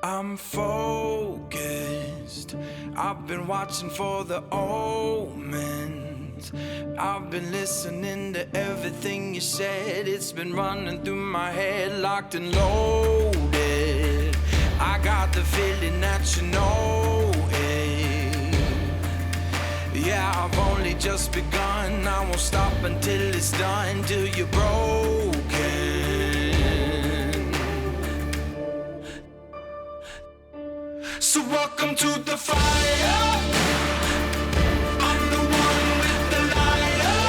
I'm focused. I've been watching for the omens. I've been listening to everything you said. It's been running through my head, locked and loaded. I got the feeling that you know it. Yeah, I've only just begun. I won't stop until it's done, till you're broken. So welcome to the fire. I'm the one with the lighter.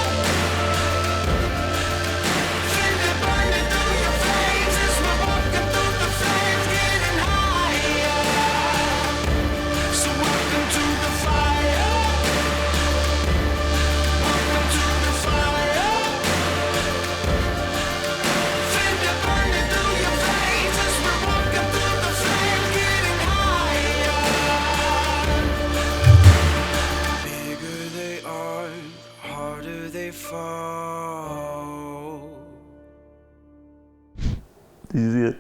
Feel it burning through your veins as we're walking through the flames, getting higher. So welcome to the fire. Welcome to the fire. Feel it burning through your veins as we're walking through the flames, getting higher. Bigger they are, harder they fall. Did you see it?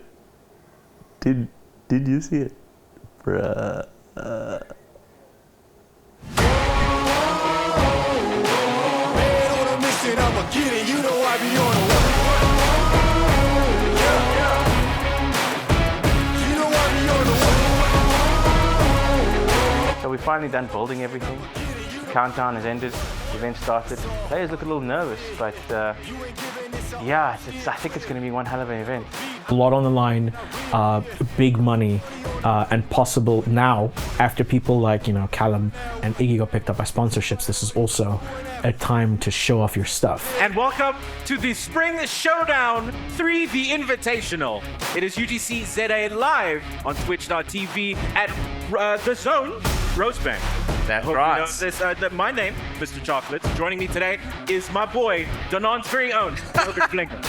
Did you see it? Bruh. You know I be on the one. You know I be on the one. So we're finally done building everything. The countdown has ended, the event started. Players look a little nervous, but yeah, I think it's going to be one hell of an event. A lot on the line, big money, and possible now, after people like, Callum and Iggy got picked up by sponsorships, this is also a time to show off your stuff. And welcome to the Spring Showdown 3, the Invitational. It is UGC ZA live on twitch.tv at The Zone, Rosebank. That's Hope right. you know this. My name, Mr. Chocolates. Joining me today is my boy, Danon's very own, Robert Blinker.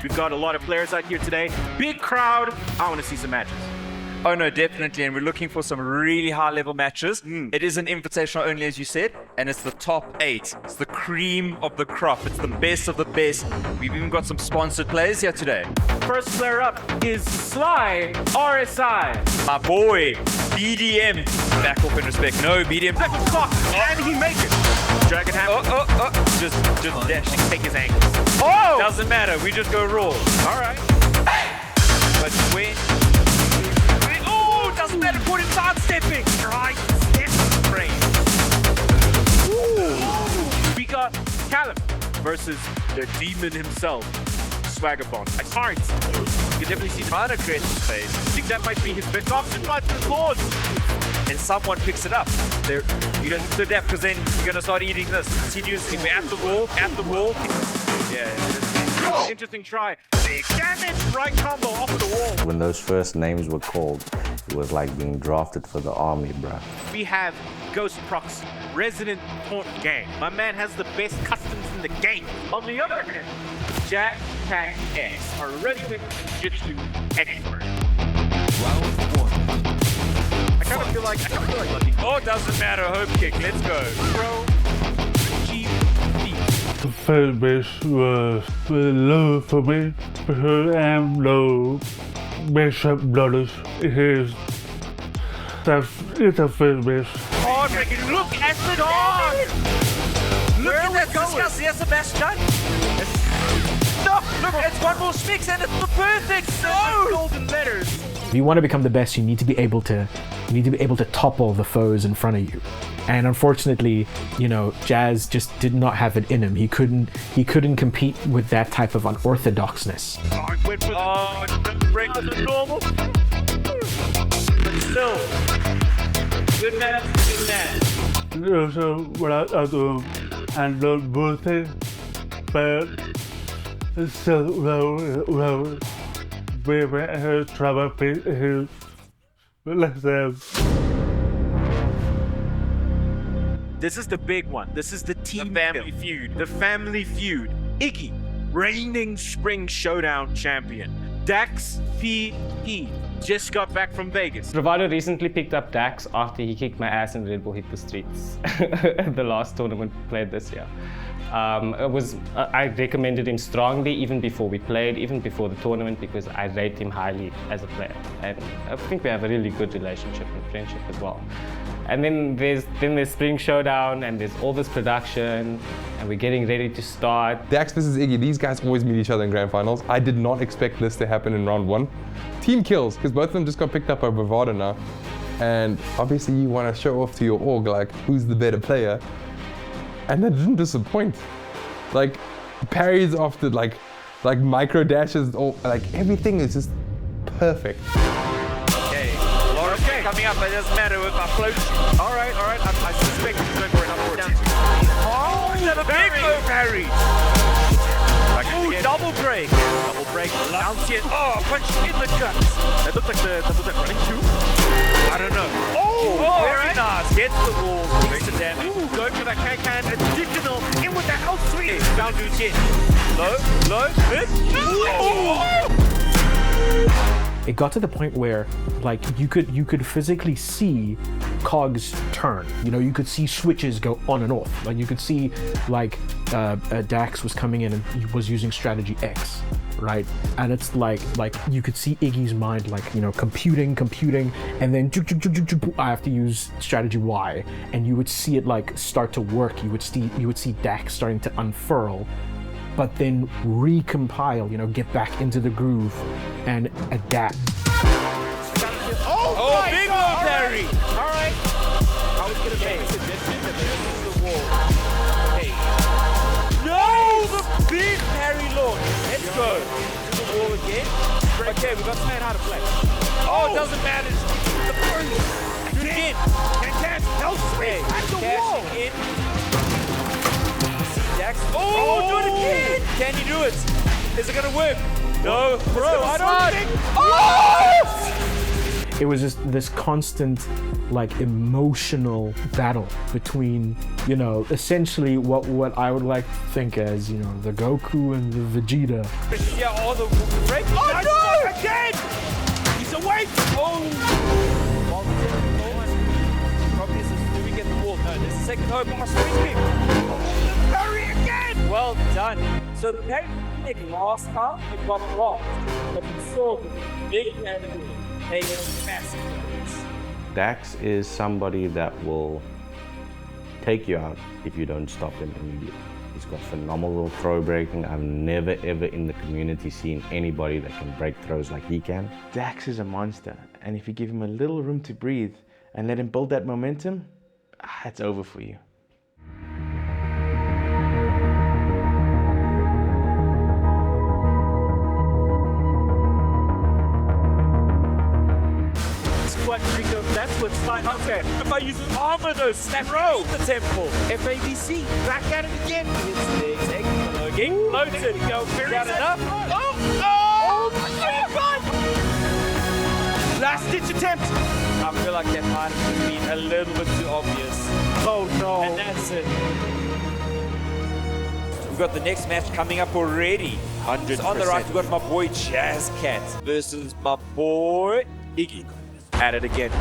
We've got a lot of players out here today. Big crowd. I want to see some matches. Oh no, definitely, and we're looking for some really high-level matches. It is an invitational only, as you said, and it's the top 8. It's the cream of the crop. It's the best of the best. We've even got some sponsored players here today. First player up is Sly RSI. My boy, BDM. Back off in respect. No, BDM. Second clock, and he makes it. Dragon Hammer. Just dashing, take his ankles. Oh! Doesn't matter, we just go raw. All right. But when... Oh, doesn't matter, put him sidestepping. Right, step frame. We got Callum versus the demon himself, Swaggerbond. I can't. You can definitely see Trying to create some space. I think that might be his best option, but the Lords. And someone picks it up. You don't do that because then you're gonna start eating this continuously. We're at the wall. Yeah. Interesting try. Big damage, right combo off of the wall. When those first names were called, it was like being drafted for the army, bruh. We have Ghost Prox, resident taunt gang. My man has the best customs in the game. On the other hand, Jazcat X, our resident jiu-jitsu expert. I kind of feel like Lucky. Oh, it doesn't matter. Hope kick. Let's go. Pro GP. The fan base was low for me because I'm no bishop brothers. It's a fan base. Oh, look at the dog! Look at that Disgusting. That's the best shot. No, look, it's one more sticks and it's the perfect golden letters. If you want to become the best, you need to be able to topple the foes in front of you. And unfortunately, Jazz just did not have it in him. He couldn't compete with that type of unorthodoxness. Break was normal. But still, good man, good man. Also, what I do, and don't both it, but it's still low. Baby, trouble, let's This is the big one. This is the team family feud. The family feud. Iggy, reigning Spring Showdown champion. Dax PP just got back from Vegas. Bravado recently picked up Dax after he kicked my ass and Red Bull hit the streets. The last tournament we played this year. I recommended him strongly even before we played, even before the tournament, because I rate him highly as a player. And I think we have a really good relationship and friendship as well. And then there's Spring Showdown, and there's all this production, and we're getting ready to start. Dax versus Iggy, these guys always meet each other in grand finals. I did not expect this to happen in round 1. Team kills, because both of them just got picked up by Bravado now. And obviously you want to show off to your org, like, who's the better player. And that didn't disappoint. Like, parries after like micro dashes, like everything is just perfect. Okay, Lawrence coming up, but it doesn't matter with our float. All right, I suspect he's going for an up down. Oh, is that a big low parry? Oh, double break. Double break, bounce it. Oh, punch in the guts. That looks like the running two. I don't know. Oh, very nice. Gets the wall, takes the damage. Ooh, go for that can. Additional in with the health swing. Down to his low, hit. It got to the point where, like, you could physically see cogs turn. You know, you could see switches go on and off. Like, you could see, like, Dax was coming in and he was using strategy X, right? And it's like you could see Iggy's mind, like, you know, computing, and then I have to use strategy Y, and you would see it like start to work. You would see Dax starting to unfurl, but then recompile, you know, get back into the groove and adapt. Oh, big low parry! Alright. I was gonna make a suggestion that this is the wall. Hey. No! The big parry launch! Let's go. To the wall again. Okay, we got to learn how to play. Oh, it doesn't matter. The first. Do it again. And catch. No swing. At the wall. In. Oh, do it again! Can you do it? Is it gonna work? No, bro, I don't think. Oh! It was just this constant, like, emotional battle between, you know, essentially what I would like to think as, you know, the Goku and the Vegeta. Yeah, all the break. Oh no! Again! He's away! Oh! Probably do we get the wall? No, there's a second hope. Hurry again! Well done. So the parry last time it got blocked, but we saw the big enemy. They were massive. Dax is somebody that will take you out if you don't stop him immediately. He's got phenomenal throw breaking. I've never ever in the community seen anybody that can break throws like he can. Dax is a monster, and if you give him a little room to breathe and let him build that momentum, it's over for you. That's what's like. Okay, if I use armor though, snap roll the temple. FABC, back at it again. It's the again. Loads it. Go. Very enough. Oh my God! Last ditch attempt. I feel like that might have been a little bit too obvious. Oh no! And that's it. We've got the next match coming up already. 100%. On the right, we've got my boy Jazcat versus my boy Iggy. At it again.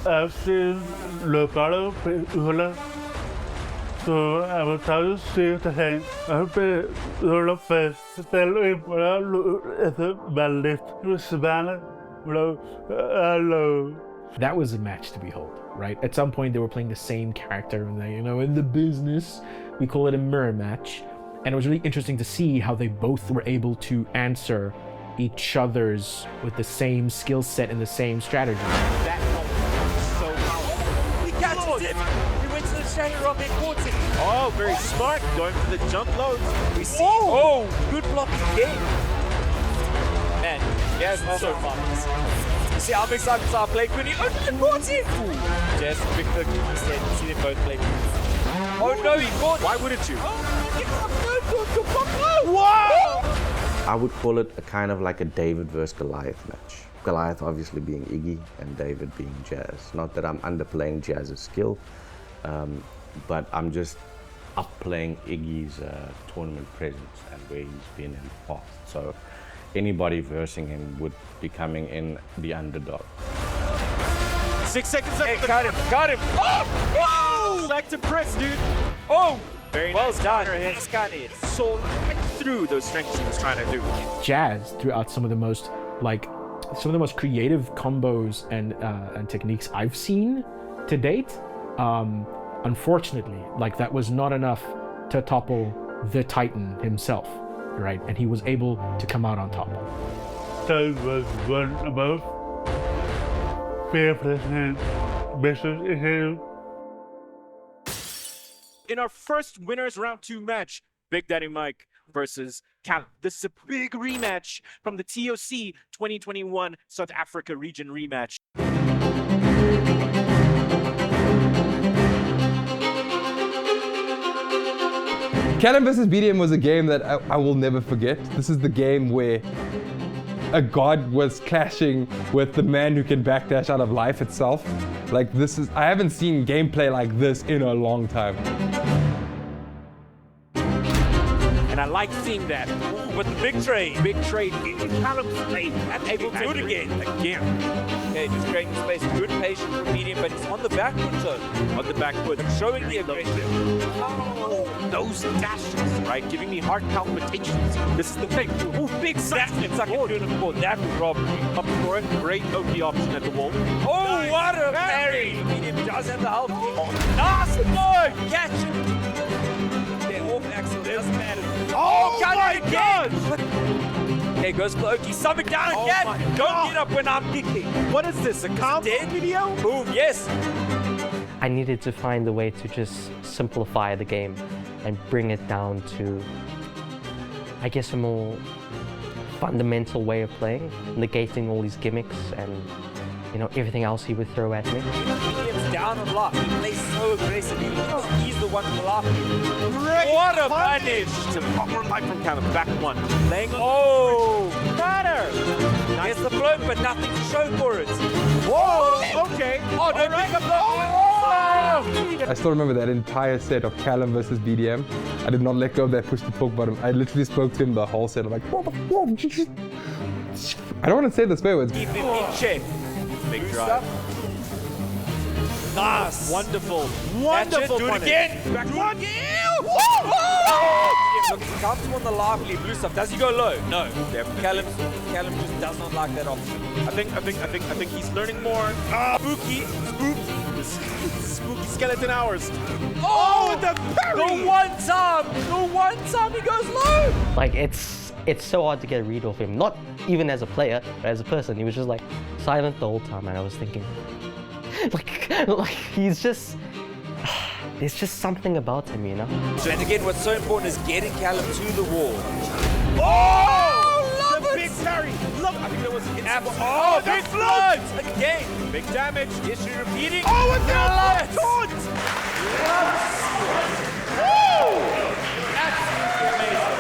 I've seen Leopardo Hula, so I will try to see the hang. I hope it will first. Tell him what I look at the ballet with Savannah. Hello. That was a match to behold, right? At some point they were playing the same character, and you know, in the business we call it a mirror match, and it was really interesting to see how they both were able to answer each other's with the same skill set and the same strategy. That was so powerful. He catches it. He went to the shadow rock and caught it. Oh, very smart, going for the jump loads. We see. Oh, good blocking game. Man, yes, so fun. See, I'm excited to start playing Quinny. Oh, he caught it! Just pick the instead. See them both play. Oh no, he caught. Why wouldn't you? Oh, wow! I would call it a kind of like a David versus Goliath match. Goliath obviously being Iggy and David being Jazz. Not that I'm underplaying Jazz's skill, but I'm just upplaying Iggy's tournament presence and where he's been in the past. So anybody versing him would be coming in the underdog. 6 seconds left. Hey, got him. Oh! Back to press, dude. Oh! Very well done. He's got it. So right through those strengths he was trying to do. Jazz threw out some of the most creative combos and techniques I've seen to date. Unfortunately, that was not enough to topple the Titan himself, right? And he was able to come out on top. That was one above. Fair president, Bishop in him. In our first winners round 2 match, Big Daddy Mike versus Callum. This is a big rematch from the TOC 2021 South Africa region rematch. Callum vs BDM was a game that I will never forget. This is the game where a god was clashing with the man who can backdash out of life itself. I haven't seen gameplay like this in a long time. And I like seeing that. Ooh, but the big trade. Callum's late. Able to do it again. Okay, just creating space. Good patience for medium, but it's on the back foot zone. On the back foot. Showing the aggression. Oh, those dashes, right? Giving me heart palpitations. This is the thing. Ooh, big sack. It's like doing it before. That was Rob. Up for it. Great OP option at the wall. Oh, nice. what a parry! Medium does have the health. Nice boy! Catch it! They're off axle. Doesn't matter. Oh my God! Okay, goes for Oki. Something down again. Don't get up when I'm kicking. What is this? A combo video? Boom, yes. I needed to find a way to just simplify the game and bring it down to, I guess, a more fundamental way of playing, negating all these gimmicks and, everything else he would throw at me. Medium's down on block. He plays so aggressively. He's the one blocking. Great what a punish! To more life from Callum. Back one. Playing Matter! Nice. Gets the float, but nothing to show for it. Whoa! Okay. Oh, don't pick up I still remember that entire set of Callum versus BDM. I did not let go of that push to poke button. I literally spoke to him the whole set. I'm like, whoa. I don't want to say the swear words. Keep him in check. Big drive. Nice. Wonderful. Wonderful. Do it again. Back one. Comes him on the lively blue stuff. Does he go low? No. Callum just does not like that option. I think he's learning more. Spooky skeleton hours. Oh, the parry! The one time he goes low. It's so hard to get a read off him. Not even as a player, but as a person. He was just silent the whole time, and I was thinking, he's just. There's just something about him, And again, what's so important is getting Callum to the wall. Oh! Love it! Big parry! Love it! I think that was Oh, big flood! Again! Big damage. Issue repeating. Oh, and now taunt!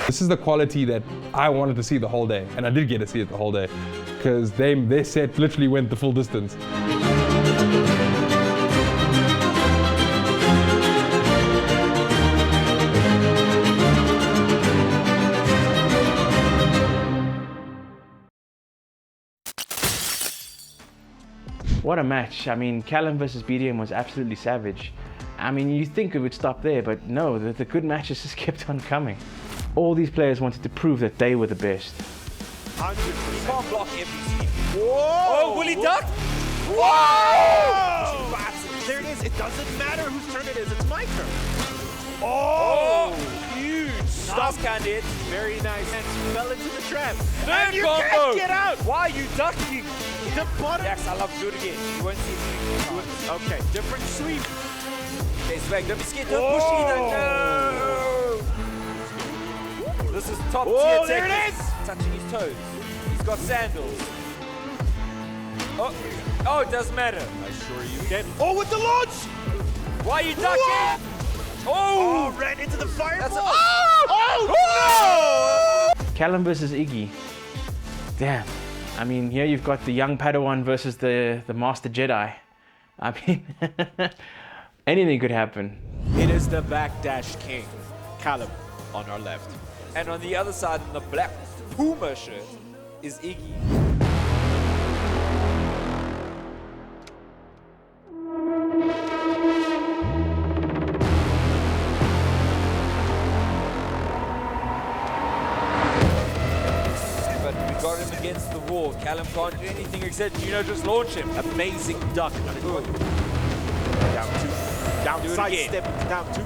This is the quality that I wanted to see the whole day, and I did get to see it the whole day, because their set literally went the full distance. What a match. I mean, Callum versus BDM was absolutely savage. I mean, you think it would stop there, but no, the good matches just kept on coming. All these players wanted to prove that they were the best. He can't block everything. Whoa! Oh, will he duck? Whoa! There it is. It doesn't matter whose turn it is. It's my turn. Oh! Huge. Stop, Candid. Very nice. And fell into the trap. And you can't get out. Why are you ducking? The bottom. Yes, I love to do it again. You won't see it. Okay, different sweep. Okay, swag. Don't be scared. Don't push either. No! This is top tier there Tekken. it is. Touching his toes. He's got sandals. Oh, it doesn't matter. I assure you. Again. Oh, with the launch. Why are you ducking? Oh, ran into the fireball. Oh, no! Callum versus Iggy. Damn. I mean, here you've got the young Padawan versus the Master Jedi. I mean, anything could happen. It is the backdash king, Callum, on our left. And on the other side, in the black Puma shirt, is Iggy. But we got him against the wall. Callum can't do anything except, just launch him. Amazing duck. Ooh. Down two. Down Do it side again. step. Down two.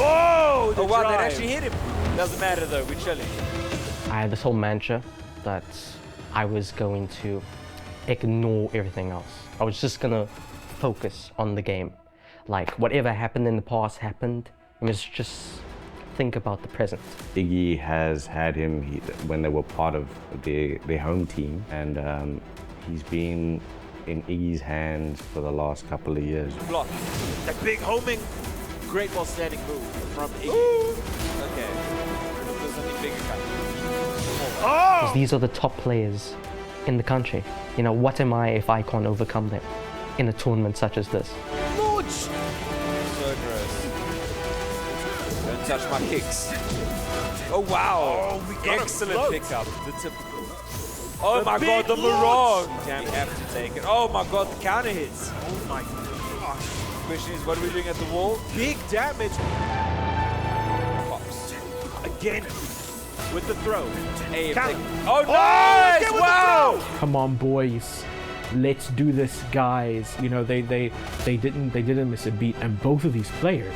Oh, the Oh wow, that drive. actually hit him. Doesn't matter though, we're chilling. I had this whole mantra that I was going to ignore everything else. I was just gonna focus on the game. Like, whatever happened in the past happened. It was just think about the present. Iggy has had him when they were part of their home team, and he's been in Iggy's hands for the last couple of years. Block. That big homing, great while standing move from Iggy. Okay. There's something bigger coming. Because these are the top players in the country. What am I if I can't overcome them in a tournament such as this? Launch! So gross. Don't touch my kicks. Oh wow! Oh, we got excellent him pickup. The tip. Oh The my god, the big Mirage! launch! We have to take it. Oh my god, the counter hits. Oh my gosh. Question is, what are we doing at the wall? Big damage. Pops. Again. With the throw. Hey, Callum. oh nice! again with the Wow! Come on, boys. Let's do this, guys. They didn't miss a beat, and both of these players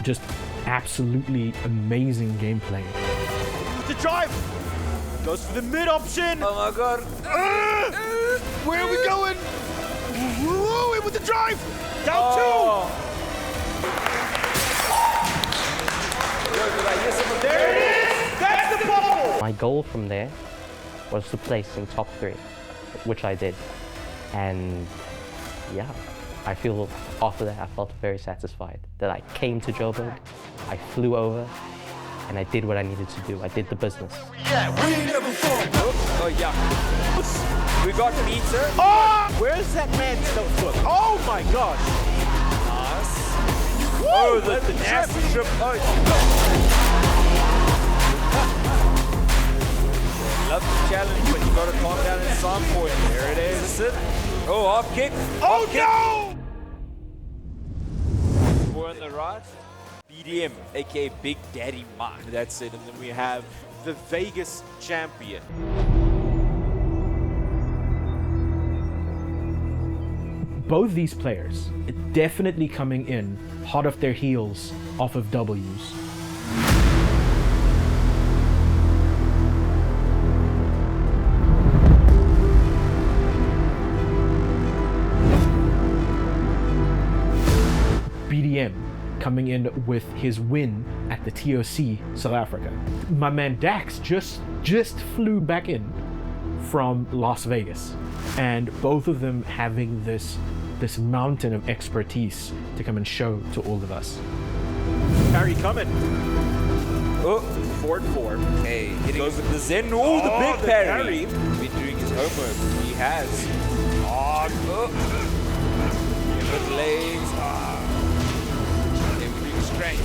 just absolutely amazing gameplay. With the drive. Goes for the mid option. Oh my god. Where are we going? Woo, with the drive. Down Oh. There it is. That's the bubble. My goal from there was to place in top 3, which I did. And yeah, I feel after that I felt very satisfied that I came to Joburg, I flew over, and I did what I needed to do. I did the business. Yeah, we ain't never fall. Oh yeah. We got Peter. Oh, where's that man's notebook? Oh my gosh. Nice. Woo, Oh, the trip. nasty trip. Oh. Love the challenge, but you gotta calm down in some point. There it is. Is it? Oh, off kick. Oh Off kick. no! More on the right. BDM, aka Big Daddy Mike. That's it, and then we have the Vegas champion. Both these players definitely coming in hot off their heels off of W's. BDM coming in with his win at the TOC South Africa. My man Dax just flew back in from Las Vegas, and both of them having this mountain of expertise to come and show to all of us. Parry coming. Oh, Forward 4. hey, hitting goes with the Zen. Oh, the big the parry. parry. Been doing his homework. He has. Oh, Good legs.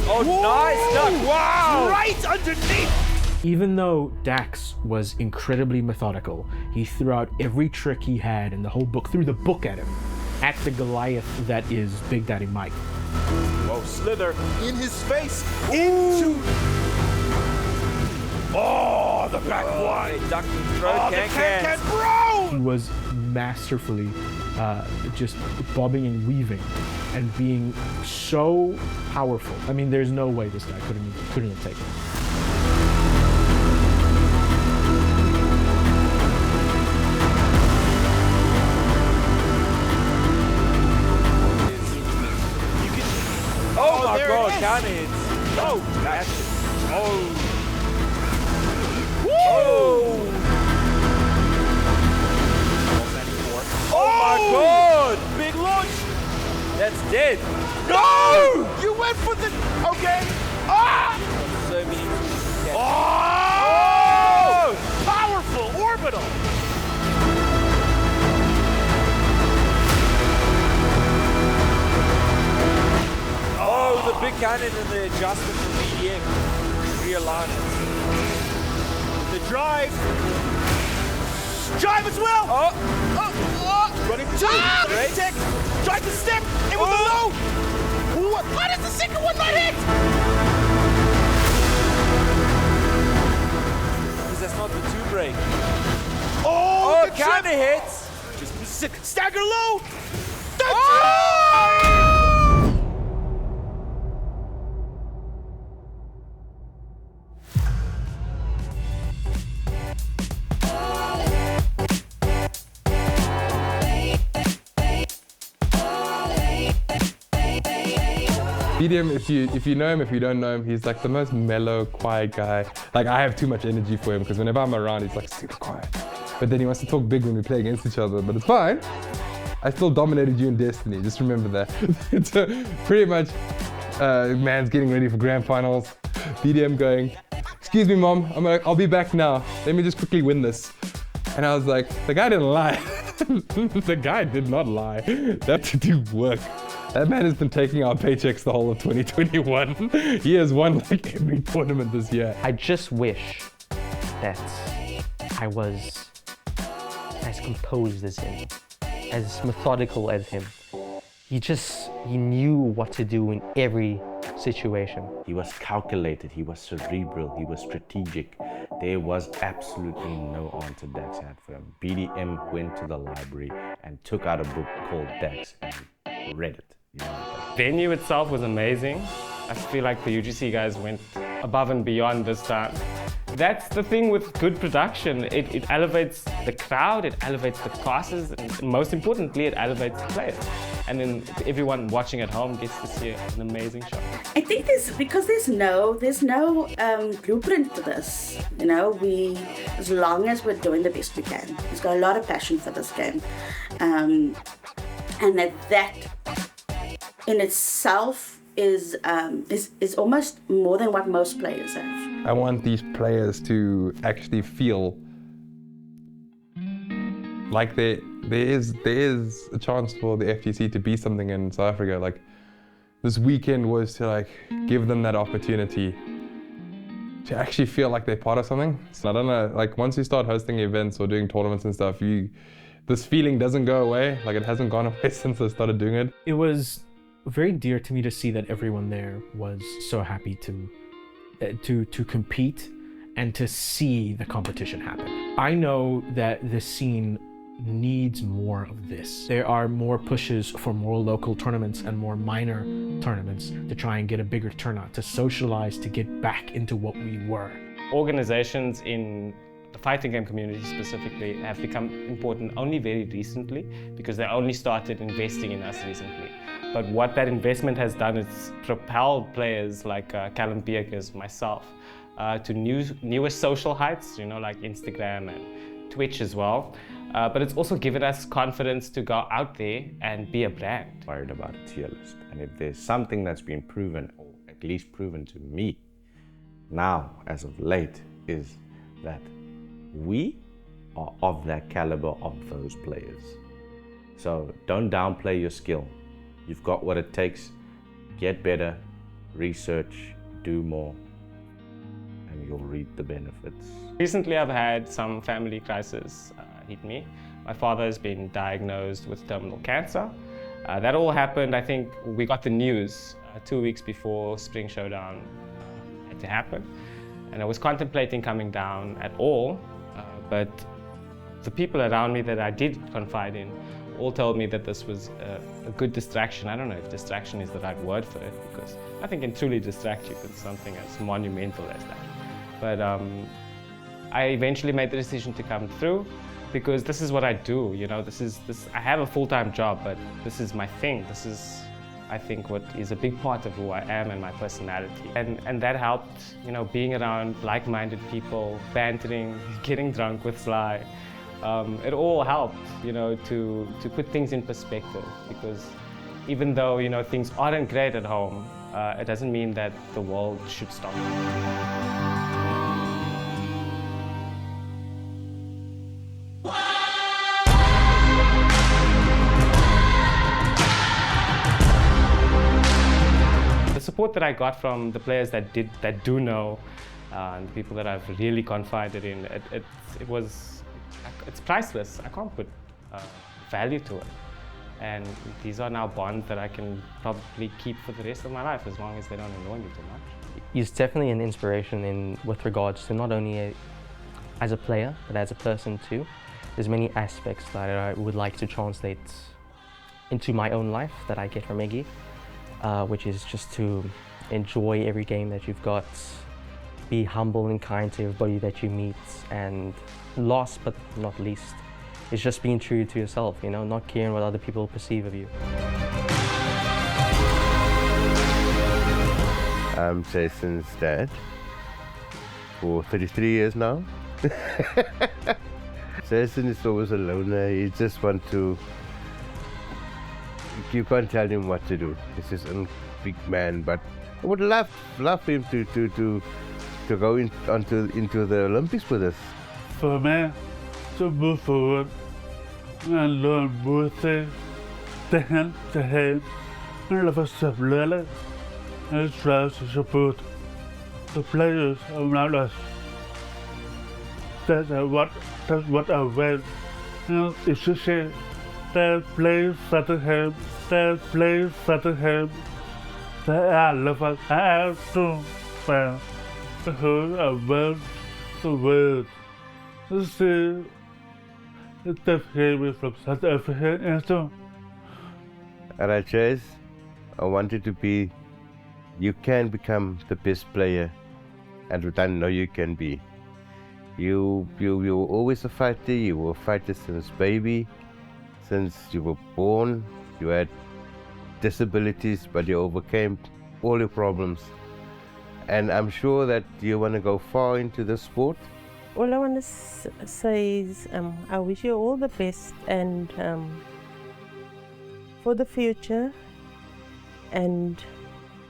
Oh, nice duck. Wow. right underneath. Even though Dax was incredibly methodical, he threw out every trick he had in the whole book, threw the book at him, at the Goliath that is Big Daddy Mike. Whoa, slither in his face. Into. Oh, the back one. Hey, duck and throw. Oh, the can, bro. He was masterfully just bobbing and weaving and being so powerful. I mean, there's no way this guy couldn't have taken it. Oh my there god, it is. counter hits. Oh, that's it. Oh. Oh. Oh my god. Big launch. That's dead. No! You went for the. Okay. Ah! So many. Oh! Powerful orbital. cannon and the adjustment from BDM. Realign it. The drive. Drive as well! Running two! Great tech! Tried to step! It was a low! What? Why does the second one not hit? Because that's not the two break. Oh, counter hits! Just stagger low! BDM, if you know him, if you don't know him, he's like the most mellow, quiet guy. Like I have too much energy for him because whenever I'm around, he's like super quiet. But then he wants to talk big when we play against each other, but it's fine. I still dominated you in Destiny, just remember that. So pretty much, man's getting ready for grand finals. BDM going, excuse me mom, I'll be back now. Let me just quickly win this. And I was like, the guy didn't lie. The guy did not lie. That to do work. That man has been taking our paychecks the whole of 2021. He has won like every tournament this year. I just wish that I was as composed as him, as methodical as him. He knew what to do in every situation. He was calculated, he was cerebral, he was strategic. There was absolutely no answer Dax had for him. BDM went to the library and took out a book called Dax and read it. You know, venue itself was amazing. I feel like the UGC guys went above and beyond this time. That's the thing with good production. It elevates the crowd, it elevates the classes, and most importantly, it elevates the players. And then everyone watching at home gets to see an amazing show. I think there's no blueprint for this. You know, as long as we're doing the best we can. We've got a lot of passion for this game, and that in itself is almost more than what most players have. I want these players to actually feel like there is a chance for the FTC to be something in South Africa. Like this weekend was to like give them that opportunity to actually feel like they're part of something. So I don't know, like once you start hosting events or doing tournaments and stuff, this feeling doesn't go away. Like it hasn't gone away since I started doing it. It was very dear to me to see that everyone there was so happy to compete and to see the competition happen. I know that the scene needs more of this. There are more pushes for more local tournaments and more minor tournaments to try and get a bigger turnout, to socialize, to get back into what we were. Organizations in the fighting game community specifically have become important only very recently because they only started investing in us recently. But what that investment has done is propelled players like Callum, myself, to newer social heights, you know, like Instagram and Twitch as well. But it's also given us confidence to go out there and be a brand. Worried about a tier list. And if there's something that's been proven, or at least proven to me now, as of late, is that we are of that caliber of those players. So don't downplay your skill. You've got what it takes. Get better, research, do more, and you'll reap the benefits. Recently, I've had some family crisis hit me. My father has been diagnosed with terminal cancer. That all happened, I think we got the news 2 weeks before Spring Showdown had to happen. And I was contemplating coming down at all, but the people around me that I did confide in all told me that this was a good distraction. I don't know if distraction is the right word for it, because nothing can truly distract you from something as monumental as that. But I eventually made the decision to come through because this is what I do, you know, I have a full-time job, but this is my thing. This is, I think, what is a big part of who I am and my personality. And that helped, you know, being around like-minded people, bantering, getting drunk with Sly. It all helped, you know, to put things in perspective, because even though, you know, things aren't great at home, it doesn't mean that the world should stop. The support that I got from the players that do know, and the people that I've really confided in, it's priceless. I can't put value to it. And these are now bonds that I can probably keep for the rest of my life, as long as they don't annoy me too much. He's definitely an inspiration with regards to not only as a player, but as a person too. There's many aspects that I would like to translate into my own life that I get from Iggy, which is just to enjoy every game that you've got, be humble and kind to everybody that you meet, and last but not least, it's just being true to yourself, you know, not caring what other people perceive of you. I'm Jason's dad for 33 years now. Jason is always a loner. He just wants to, you can't tell him what to do. He's just a big man, but I would love him to go into the Olympics with us. For me, to move forward and learn more things, Tekken, and love yourself learning, and try to support the players around us. That's what I want. And if you say that plays Tottenham, that plays Tottenham, that I love us, I have to fan because I want the world. This is the game from South Africa and so. Alright, Chase, I wanted to be, you can become the best player, and I know you can be. You were always a fighter. You were a fighter since baby, since you were born. You had disabilities, but you overcame all your problems. And I'm sure that you want to go far into the sport. All I want to say is I wish you all the best, and for the future, and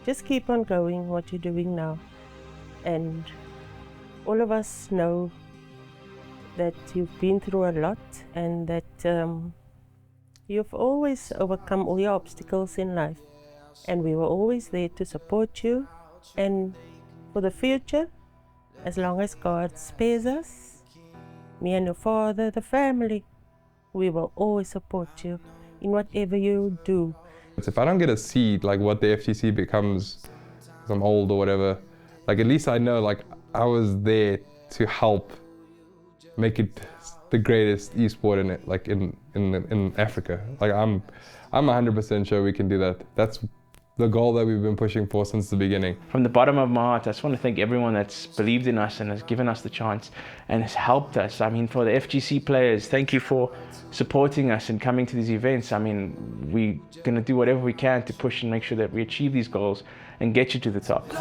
just keep on going what you're doing now. And all of us know that you've been through a lot, and that you've always overcome all your obstacles in life, and we were always there to support you. And for the future, as long as God spares us, me and your father, the family, we will always support you in whatever you do. If I don't get a seed, like what the FGC becomes, because I'm old or whatever, like at least I know like I was there to help make it the greatest esport in it, like in Africa. Like I'm 100% sure we can do that. That's the goal that we've been pushing for since the beginning. From the bottom of my heart, I just want to thank everyone that's believed in us and has given us the chance and has helped us. I mean, for the FGC players, thank you for supporting us and coming to these events. I mean, we're going to do whatever we can to push and make sure that we achieve these goals and get you to the top.